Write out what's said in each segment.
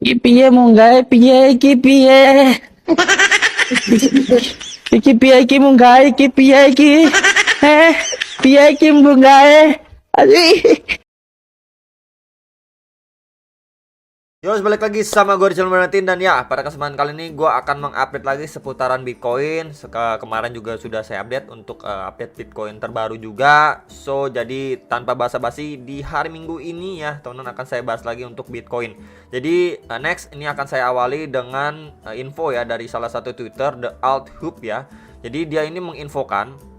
Iki piye munggahe piye iki piye? Iki piye iki munggahe iki piye iki? Eh, piye iki munggahe? Aduh. Yo, balik lagi sama gue di channel Martin. Dan ya, pada kesempatan kali ini gue akan mengupdate lagi seputaran Bitcoin. Kemarin juga sudah saya update untuk update Bitcoin terbaru juga. So, jadi tanpa basa-basi di hari Minggu ini ya, teman-teman, akan saya bahas lagi untuk Bitcoin. Jadi next ini akan saya awali dengan info ya dari salah satu Twitter, The Alt Hub ya. Jadi dia ini menginfokan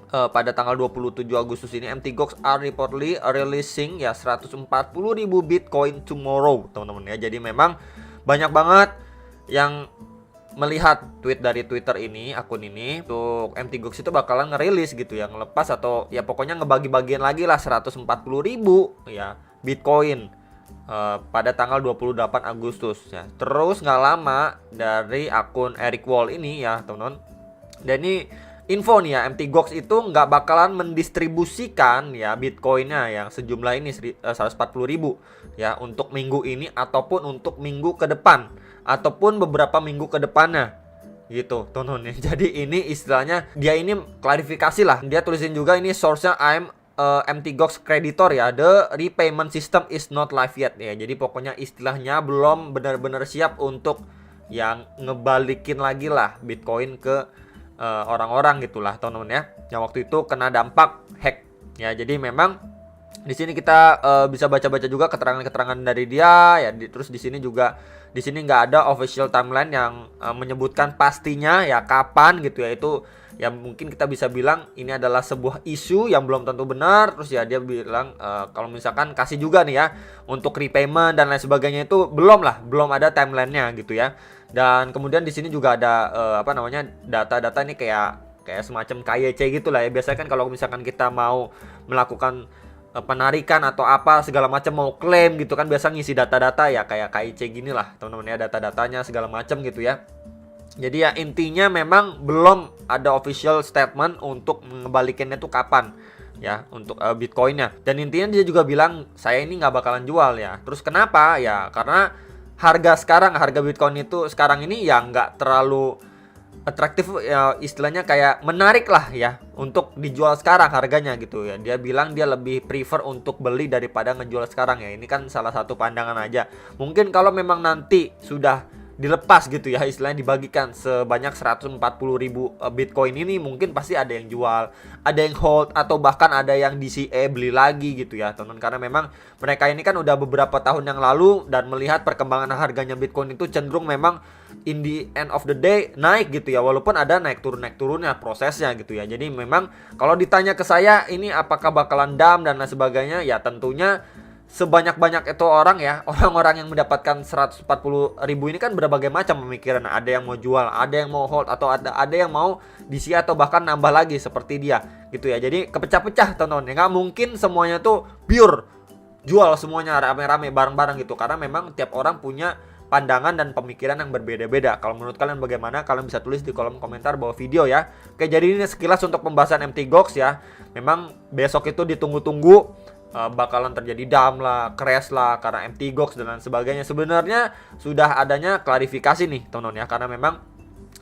pada tanggal 27 Agustus ini MT Gox are reportedly releasing ya 140.000 Bitcoin tomorrow, teman-teman ya. Jadi memang banyak banget yang melihat tweet dari Twitter ini, akun ini, untuk MT Gox itu bakalan ngerilis gitu ya, ngelepas atau ya pokoknya ngebagi-bagian lagi lah 140.000 ya Bitcoin pada tanggal 28 Agustus ya. Terus nggak lama dari akun Eric Wall ini ya, teman-teman. Dan ini info nih ya, MT Gox itu nggak bakalan mendistribusikan ya Bitcoinnya yang sejumlah ini 140.000 ya untuk minggu ini ataupun untuk minggu ke depan ataupun beberapa minggu ke depannya gitu, teman-teman ya. Jadi ini istilahnya dia ini klarifikasi lah. Dia tulisin juga ini source-nya MT Gox creditor ya, the repayment system is not live yet ya. Jadi pokoknya istilahnya belum benar-benar siap untuk yang ngebalikin lagi lah Bitcoin ke orang-orang gitulah, teman-teman ya, yang waktu itu kena dampak hack ya. Jadi memang di sini kita bisa baca-baca juga keterangan-keterangan dari dia ya. Terus di sini juga nggak ada official timeline yang menyebutkan pastinya ya kapan gitu ya. Itu ya mungkin kita bisa bilang ini adalah sebuah isu yang belum tentu benar. Terus ya dia bilang kalau misalkan kasih juga nih ya untuk repayment dan lain sebagainya, itu belum ada timelinenya gitu ya. Dan kemudian di sini juga ada data-data ini kayak semacam KYC gitu lah ya. Biasanya kan kalau misalkan kita mau melakukan penarikan atau apa segala macam, mau klaim gitu kan, biasa ngisi data-data ya kayak KYC gini lah, teman-teman ya, data-datanya segala macam gitu ya. Jadi ya intinya memang belum ada official statement untuk mengembalikannya tuh kapan ya untuk Bitcoinnya. Dan intinya dia juga bilang saya ini nggak bakalan jual ya. Terus kenapa ya? Karena harga Bitcoin itu sekarang ini ya nggak terlalu atraktif ya, istilahnya kayak menarik lah ya untuk dijual sekarang harganya gitu ya. Dia bilang dia lebih prefer untuk beli daripada ngejual sekarang ya. Ini kan salah satu pandangan aja. Mungkin kalau memang nanti sudah dilepas gitu ya, istilahnya dibagikan sebanyak 140.000 Bitcoin ini, mungkin pasti ada yang jual, ada yang hold, atau bahkan ada yang DCA beli lagi gitu ya, teman-teman. Karena memang mereka ini kan udah beberapa tahun yang lalu dan melihat perkembangan harganya Bitcoin itu cenderung memang in the end of the day naik gitu ya, walaupun ada naik turunnya prosesnya gitu ya. Jadi memang kalau ditanya ke saya ini apakah bakalan dump dan lain sebagainya, ya tentunya sebanyak-banyak itu orang-orang yang mendapatkan 140.000 ini kan berbagai macam pemikiran. Ada yang mau jual, ada yang mau hold, atau ada yang mau diisi atau bahkan nambah lagi seperti dia gitu ya. Jadi kepecah-pecah, teman-teman ya. Nggak mungkin semuanya tuh pure jual semuanya rame-rame bareng-bareng gitu, karena memang tiap orang punya pandangan dan pemikiran yang berbeda-beda. Kalau menurut kalian bagaimana? Kalian bisa tulis di kolom komentar bawah video ya. Oke, jadi ini sekilas untuk pembahasan MT Gox ya. Memang besok itu ditunggu-tunggu bakalan terjadi dump lah, crash lah karena MT Gox dan lain sebagainya. Sebenarnya sudah adanya klarifikasi nih, teman-teman ya, karena memang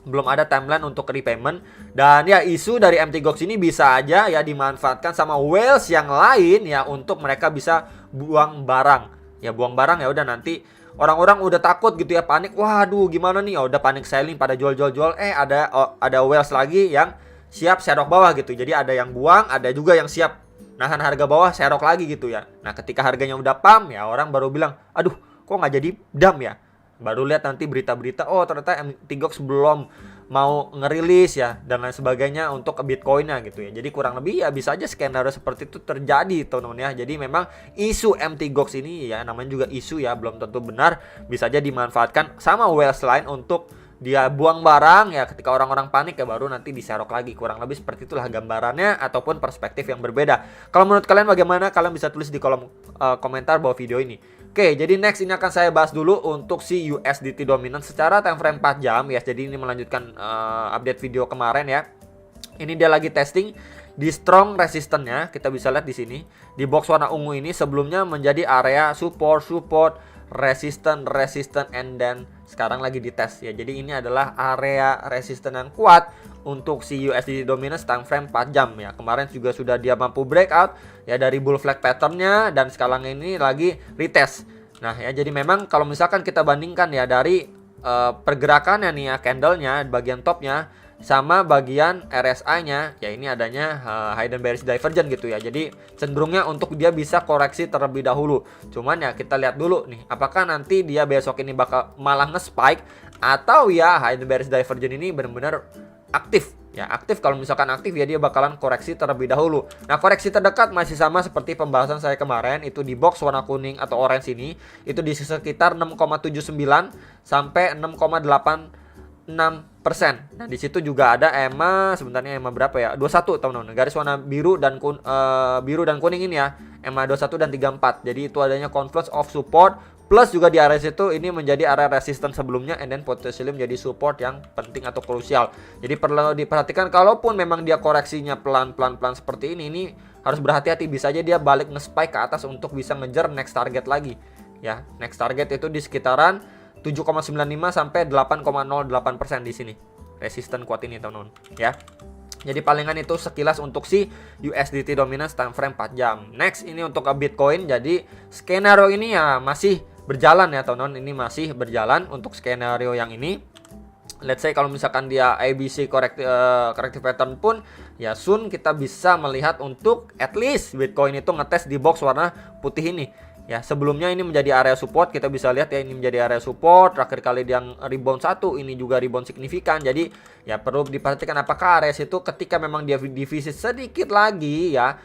belum ada timeline untuk repayment. Dan ya isu dari MT Gox ini bisa aja ya dimanfaatkan sama whales yang lain ya untuk mereka bisa buang barang. Ya buang barang ya udah nanti orang-orang udah takut gitu ya, panik. Waduh, gimana nih? Ya udah panik selling pada jual-jual. Ada whales lagi yang siap serok bawah gitu. Jadi ada yang buang, ada juga yang siap nahan harga bawah serok lagi gitu ya. Nah ketika harganya udah pump ya, orang baru bilang aduh kok nggak jadi dump ya. Baru lihat nanti berita-berita, oh ternyata MT Gox belum mau ngerilis ya dan lain sebagainya untuk Bitcoinnya gitu ya. Jadi kurang lebih ya bisa aja skenario seperti itu terjadi, teman-teman ya. Jadi memang isu MT Gox ini ya, namanya juga isu ya, belum tentu benar, bisa aja dimanfaatkan sama whales lain untuk dia buang barang ya. Ketika orang-orang panik ya baru nanti diserok lagi. Kurang lebih seperti itulah gambarannya ataupun perspektif yang berbeda. Kalau menurut kalian bagaimana? Kalian bisa tulis di kolom komentar bawah video ini. Oke, jadi next ini akan saya bahas dulu untuk si USDT dominant secara time frame 4 jam ya. Jadi ini melanjutkan update video kemarin ya. Ini dia lagi testing di strong resistance-nya. Kita bisa lihat di sini di box warna ungu ini sebelumnya menjadi area support resisten, and then sekarang lagi dites ya. Jadi ini adalah area resisten yang kuat untuk si USD dominance time frame 4 jam ya. Kemarin juga sudah dia mampu breakout ya dari bull flag patternnya, dan sekarang ini lagi retest. Nah ya, jadi memang kalau misalkan kita bandingkan ya dari pergerakannya nih ya, candlenya bagian topnya sama bagian RSI-nya ya, ini adanya hidden bearish divergence gitu ya. Jadi cenderungnya untuk dia bisa koreksi terlebih dahulu. Cuman ya kita lihat dulu nih, apakah nanti dia besok ini bakal malah nge-spike atau ya hidden bearish divergence ini benar-benar aktif. Ya aktif, kalau misalkan aktif ya dia bakalan koreksi terlebih dahulu. Nah koreksi terdekat masih sama seperti pembahasan saya kemarin, itu di box warna kuning atau orange ini, itu di sekitar 6,79 sampai 6,86%. Nah di situ juga ada EMA, sebenarnya EMA berapa ya? 21 teman-teman. Garis warna biru dan kuning ini ya. EMA 21 dan 34. Jadi itu adanya confluence of support, plus juga di area situ ini menjadi area resistance sebelumnya, and then potentially menjadi support yang penting atau krusial. Jadi perlu diperhatikan, kalaupun memang dia koreksinya pelan-pelan seperti ini harus berhati-hati, bisa aja dia balik nge-spike ke atas untuk bisa ngejar next target lagi. Ya, next target itu di sekitaran 7,95 sampai 8,08% di sini. Resisten kuat ini teman-teman, ya. Jadi palingan itu sekilas untuk si USDT dominance time frame 4 jam. Next ini untuk Bitcoin. Jadi skenario ini ya masih berjalan ya teman-teman. Ini masih berjalan untuk skenario yang ini. Let's say kalau misalkan dia ABC corrective pattern pun ya soon kita bisa melihat untuk at least Bitcoin itu ngetes di box warna putih ini. Ya, sebelumnya ini menjadi area support, kita bisa lihat ya ini menjadi area support. Terakhir kali dia rebound 1, ini juga rebound signifikan. Jadi ya perlu diperhatikan apakah area situ ketika memang dia defisit sedikit lagi ya,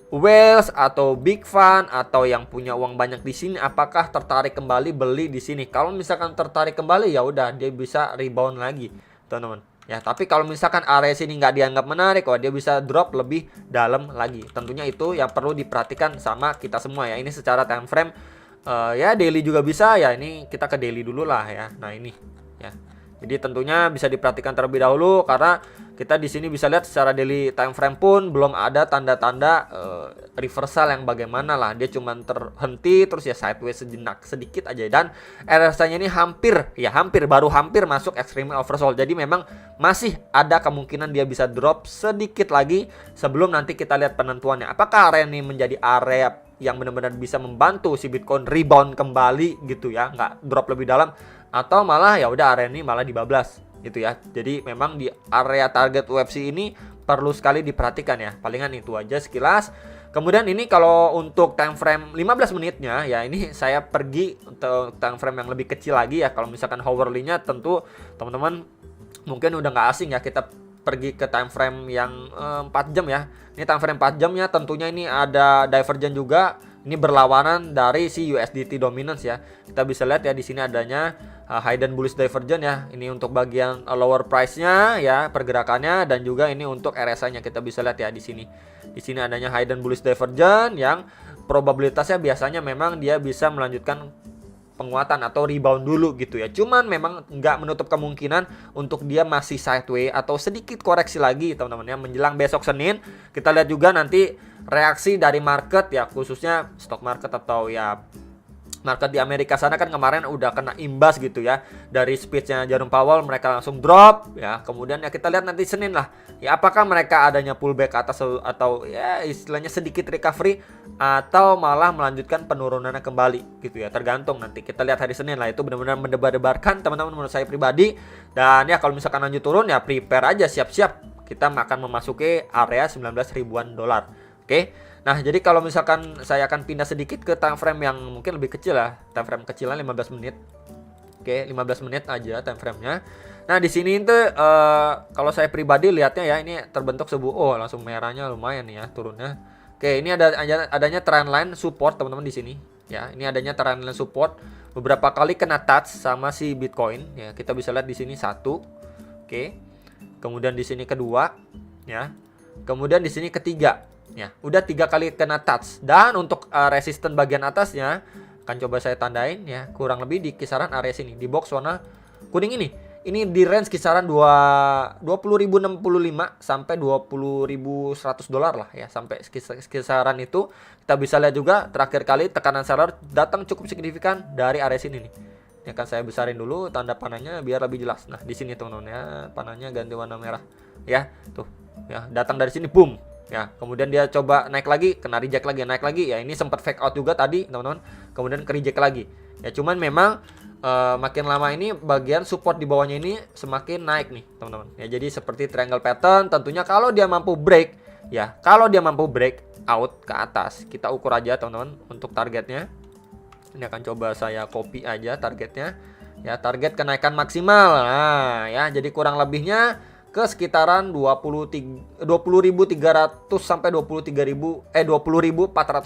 whales atau big fund atau yang punya uang banyak di sini apakah tertarik kembali beli di sini. Kalau misalkan tertarik kembali ya udah dia bisa rebound lagi, teman-teman. Ya, tapi kalau misalkan area sini nggak dianggap menarik, dia bisa drop lebih dalam lagi. Tentunya itu yang perlu diperhatikan sama kita semua ya. Ini secara time frame ya daily juga bisa ya. Ini kita ke daily dulu lah ya. Nah ini ya. Jadi tentunya bisa diperhatikan terlebih dahulu, karena kita di sini bisa lihat secara daily time frame pun belum ada tanda-tanda reversal yang bagaimana lah. Dia cuma terhenti terus ya sideways sejenak sedikit aja, dan RSI-nya ini baru hampir masuk extreme oversold. Jadi memang masih ada kemungkinan dia bisa drop sedikit lagi sebelum nanti kita lihat penentuannya. Apakah area ini menjadi area yang benar-benar bisa membantu si Bitcoin rebound kembali gitu ya, nggak drop lebih dalam, atau malah ya udah area ini malah dibablas gitu ya. Jadi memang di area target UFC ini perlu sekali diperhatikan ya. Palingan itu aja sekilas. Kemudian ini kalau untuk time frame 15 menitnya ya, ini saya pergi untuk time frame yang lebih kecil lagi ya. Kalau misalkan hourly-nya tentu teman-teman mungkin udah nggak asing ya, kita pergi ke time frame yang 4 jam ya. Ini time frame 4 jamnya tentunya ini ada divergence juga. Ini berlawanan dari si USDT dominance ya. Kita bisa lihat ya di sini adanya hidden bullish divergence ya. Ini untuk bagian lower price-nya ya, pergerakannya, dan juga ini untuk RSI-nya kita bisa lihat ya di sini. Di sini adanya hidden bullish divergence yang probabilitasnya biasanya memang dia bisa melanjutkan penguatan atau rebound dulu gitu ya. Cuman memang nggak menutup kemungkinan untuk dia masih sideways atau sedikit koreksi lagi teman-teman ya menjelang besok Senin. Kita lihat juga nanti reaksi dari market ya, khususnya stock market atau ya market di Amerika sana kan kemarin udah kena imbas gitu ya dari speech-nya Jerome Powell, mereka langsung drop ya. Kemudian ya kita lihat nanti Senin lah ya, apakah mereka adanya pullback ke atas atau ya istilahnya sedikit recovery atau malah melanjutkan penurunannya kembali gitu ya, tergantung nanti kita lihat hari Senin lah. Itu benar-benar mendebar-debarkan teman-teman menurut saya pribadi. Dan ya kalau misalkan lanjut turun ya prepare aja, siap-siap kita akan memasuki area 19 ribuan dolar. Oke. Nah, jadi kalau misalkan saya akan pindah sedikit ke time frame yang mungkin lebih kecil lah, time frame kecilan 15 menit. Oke, 15 menit aja time frame-nya. Nah, di sini itu kalau saya pribadi lihatnya ya, ini terbentuk sebuah langsung merahnya lumayan nih ya turunnya. Oke, ini adanya trendline support teman-teman di sini. Ya, ini adanya trendline support beberapa kali kena touch sama si Bitcoin ya. Kita bisa lihat di sini 1. Oke. Kemudian di sini kedua ya. Kemudian di sini ketiga. Ya, udah 3 kali kena touch. Dan untuk resisten bagian atasnya akan coba saya tandain ya, kurang lebih di kisaran area sini di box warna kuning ini. ini di range kisaran 20.065 sampai 20.100 dolar lah ya, sampai kisaran itu. Kita bisa lihat juga terakhir kali tekanan seller datang cukup signifikan dari area sini nih. Ini akan saya besarin dulu tanda panahnya biar lebih jelas. Nah, di sini teman-teman ya, panahnya ganti warna merah. Ya, tuh. Ya, datang dari sini boom. Ya, kemudian dia coba naik lagi, kena reject lagi, naik lagi. Ya, ini sempat fake out juga tadi, teman-teman. Kemudian ke reject lagi. Ya, cuman memang makin lama ini bagian support di bawahnya ini semakin naik nih, teman-teman. Ya, jadi seperti triangle pattern, tentunya kalau dia mampu break, ya, kalau dia mampu break out ke atas, kita ukur aja, teman-teman, untuk targetnya. Ini akan coba saya copy aja targetnya. Ya, target kenaikan maksimal. Nah, ya, jadi kurang lebihnya ke sekitaran 20.300 sampai 20.400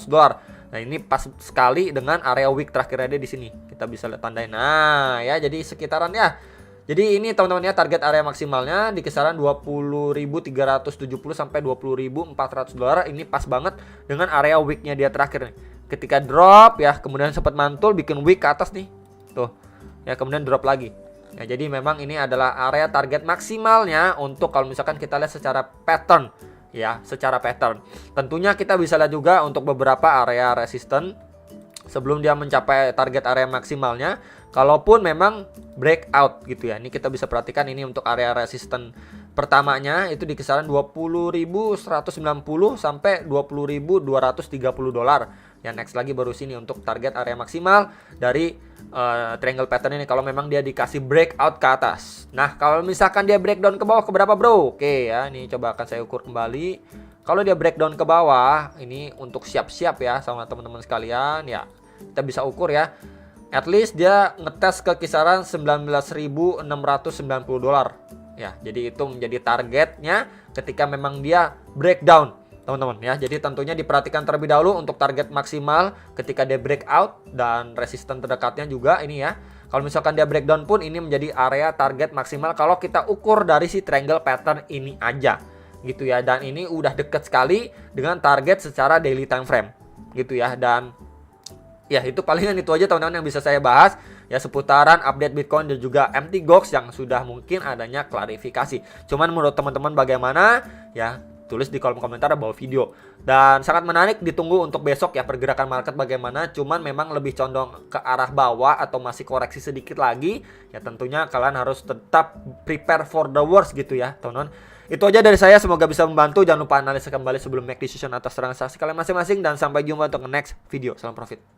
dolar. Nah, ini pas sekali dengan area wick terakhirnya di sini. Kita bisa lihat tandain. Nah, ya, jadi sekitaran ya. Jadi ini teman-teman ya, target area maksimalnya di kisaran 20.370 sampai 20.400 dolar. Ini pas banget dengan area wicknya dia terakhir nih. Ketika drop ya, kemudian sempat mantul bikin wick ke atas nih. Tuh. Ya, kemudian drop lagi. Ya, jadi memang ini adalah area target maksimalnya untuk kalau misalkan kita lihat secara pattern. Ya, secara pattern. Tentunya kita bisa lihat juga untuk beberapa area resisten sebelum dia mencapai target area maksimalnya. Kalaupun memang breakout gitu ya. Ini kita bisa perhatikan ini untuk area resisten pertamanya itu di kisaran 20.190 sampai 20.230 dolar. Ya, next lagi baru sini untuk target area maksimal dari triangle pattern ini kalau memang dia dikasih breakout ke atas. Nah, kalau misalkan dia breakdown ke bawah ke berapa, bro? Oke ya, ini coba akan saya ukur kembali. Kalau dia breakdown ke bawah, ini untuk siap-siap ya sama teman-teman sekalian ya. Kita bisa ukur ya. At least dia ngetes ke kisaran 19.690 dolar. Ya, jadi itu menjadi targetnya ketika memang dia breakdown, teman-teman ya. Jadi tentunya diperhatikan terlebih dahulu untuk target maksimal ketika dia breakout dan resisten terdekatnya juga ini ya. Kalau misalkan dia breakdown pun ini menjadi area target maksimal kalau kita ukur dari si triangle pattern ini aja gitu ya. Dan ini udah deket sekali dengan target secara daily time frame gitu ya. Dan ya itu palingan itu aja teman-teman yang bisa saya bahas ya seputaran update Bitcoin dan juga MT Gox yang sudah mungkin adanya klarifikasi. Cuman menurut teman-teman bagaimana ya, tulis di kolom komentar bawah video. Dan sangat menarik ditunggu untuk besok ya pergerakan market bagaimana. Cuman memang lebih condong ke arah bawah atau masih koreksi sedikit lagi. Ya tentunya kalian harus tetap prepare for the worst gitu ya teman-teman. Itu aja dari saya, semoga bisa membantu. Jangan lupa analisa kembali sebelum make decision atas transaksi kalian masing-masing. Dan sampai jumpa untuk next video. Salam profit.